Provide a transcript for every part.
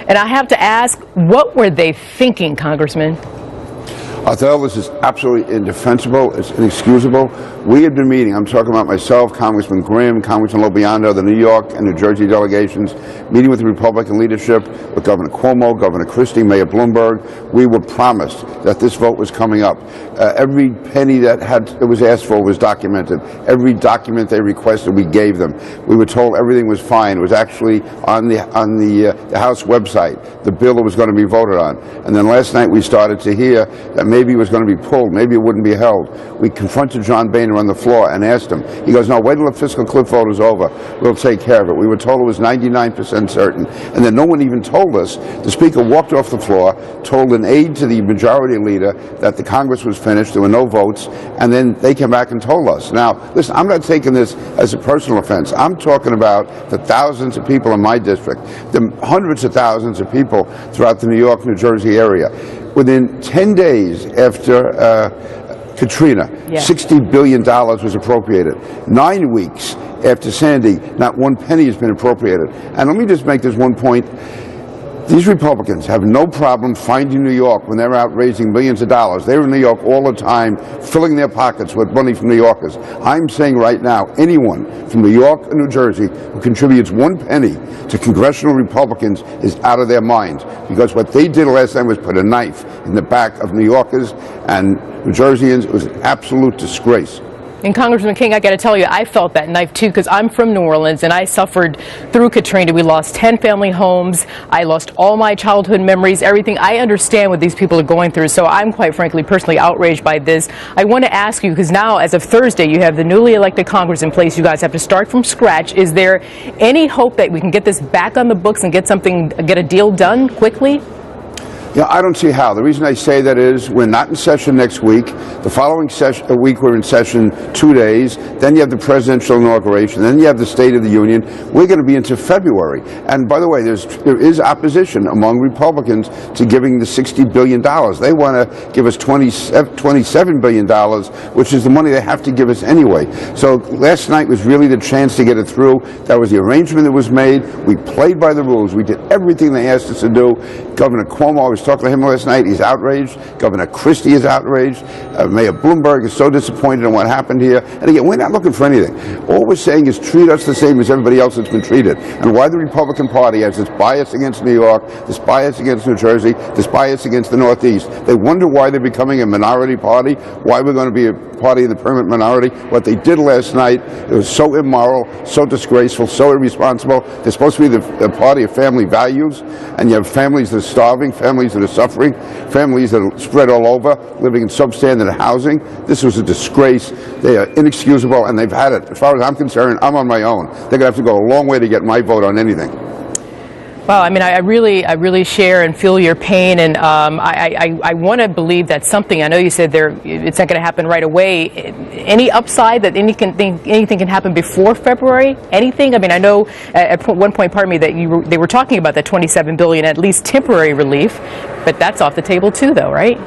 And I have to ask, what were they thinking, Congressman? I'll tell this is absolutely indefensible. It's inexcusable. We had been meeting, I'm talking about myself, Congressman Grimm, Congressman Lobiando, the New York and New Jersey delegations, meeting with the Republican leadership, with Governor Cuomo, Governor Christie, Mayor Bloomberg. We were promised that this vote was coming up. Every penny that was asked for was documented. Every document they requested, we gave them. We were told everything was fine. It was actually on the House website, the bill that was going to be voted on. And then last night we started to hear that maybe it was going to be pulled, maybe it wouldn't be held. We confronted John Boehner on the floor and asked him. He goes, no, wait till the fiscal cliff vote is over. We'll take care of it. We were told it was 99% certain. And then no one even told us. The Speaker walked off the floor, told an aide to the majority leader that the Congress was finished, there were no votes, and then they came back and told us. Now, listen, I'm not taking this as a personal offense. I'm talking about the thousands of people in my district, the hundreds of thousands of people throughout the New York, New Jersey area. Within 10 days after Katrina, $60 billion was appropriated. 9 weeks after Sandy, not one penny has been appropriated. And let me just make this one point. These Republicans have no problem finding New York when they're out raising millions of dollars. They're in New York all the time, filling their pockets with money from New Yorkers. I'm saying right now, anyone from New York or New Jersey who contributes 1 penny to congressional Republicans is out of their mind. Because what they did last time was put a knife in the back of New Yorkers and New Jerseyans. It was an absolute disgrace. And Congressman King, I got to tell you, I felt that knife too, because I'm from New Orleans and I suffered through Katrina. We lost 10 family homes. I lost all my childhood memories, everything. I understand what these people are going through, so I'm quite frankly personally outraged by this. I want to ask you, because now as of Thursday, you have the newly elected Congress in place. You guys have to start from scratch. Is there any hope that we can get this back on the books and get a deal done quickly? Yeah, I don't see how. The reason I say that is we're not in session next week. The following week we're in session 2 days. Then you have the presidential inauguration. Then you have the State of the Union. We're going to be into February. And by the way, there is opposition among Republicans to giving the $60 billion. They want to give us $27 billion, which is the money they have to give us anyway. So last night was really the chance to get it through. That was the arrangement that was made. We played by the rules. We did everything they asked us to do. Governor Cuomo, I was talking to him last night. He's outraged. Governor Christie is outraged. Mayor Bloomberg is so disappointed in what happened here. And again, we're not looking for anything. All we're saying is treat us the same as everybody else that's been treated. And why the Republican Party has this bias against New York, this bias against New Jersey, this bias against the Northeast. They wonder why they're becoming a minority party, why we're going to be a party in the permanent minority. What they did last night, it was so immoral, so disgraceful, so irresponsible. They're supposed to be the party of family values, and you have families that are starving, families that are suffering, families that are spread all over, living in substandard housing. This was a disgrace. They are inexcusable, and they've had it. As far as I'm concerned, I'm on my own. They're going to have to go a long way to get my vote on anything. Well, I mean, I really share and feel your pain, and I want to believe that something. I know you said it's not going to happen right away. Any upside that anything can happen before February? Anything? I mean, I know at one point, pardon me, that they were talking about that $27 billion, at least temporary relief, but that's off the table too, though, right?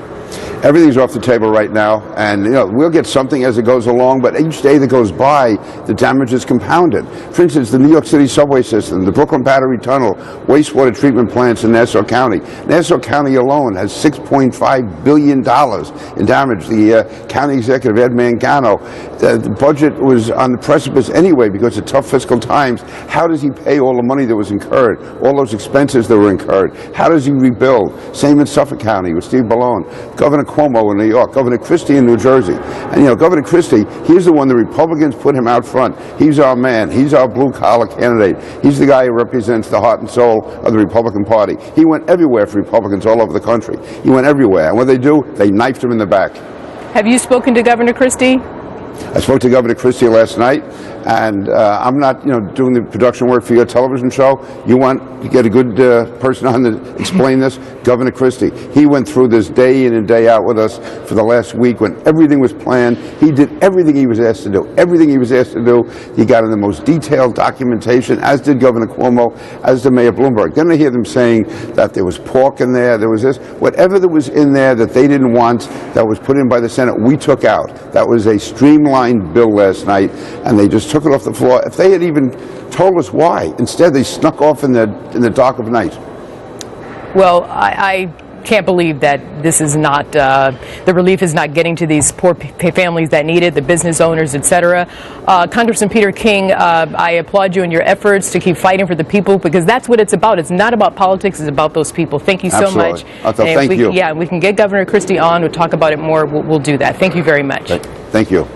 Everything's off the table right now, and we'll get something as it goes along, but each day that goes by, the damage is compounded. For instance, the New York City subway system, the Brooklyn Battery Tunnel, wastewater treatment plants in Nassau County. Nassau County alone has $6.5 billion in damage. The county executive, Ed Mangano, the budget was on the precipice anyway because of tough fiscal times. How does he pay all the money that was incurred, all those expenses that were incurred? How does he rebuild? Same in Suffolk County with Steve Ballone. Governor Cuomo in New York, Governor Christie in New Jersey. And Governor Christie, he's the one the Republicans put him out front. He's our man. He's our blue-collar candidate. He's the guy who represents the heart and soul of the Republican Party. He went everywhere for Republicans all over the country. He went everywhere. And what they do, they knifed him in the back. Have you spoken to Governor Christie? I spoke to Governor Christie last night, and I'm not, doing the production work for your television show. You want to get a good person on to explain this? Governor Christie. He went through this day in and day out with us for the last week when everything was planned. He did everything he was asked to do. Everything he was asked to do, he got in the most detailed documentation, as did Governor Cuomo, as did Mayor Bloomberg. Then I hear them saying that there was pork in there, there was this. Whatever that was in there that they didn't want, that was put in by the Senate, we took out. That was a streamlined bill last night, and they just took it off the floor. If they had even told us why, instead they snuck off in the dark of night. Well, I can't believe that this is not, the relief is not getting to these poor families that need it, the business owners, etc. Congressman Peter King, I applaud you in your efforts to keep fighting for the people, because that's what it's about. It's not about politics, it's about those people. Thank you so much. Thank you. Yeah, we can get Governor Christie on, we'll talk about it more, we'll do that. Thank you very much. Thank you.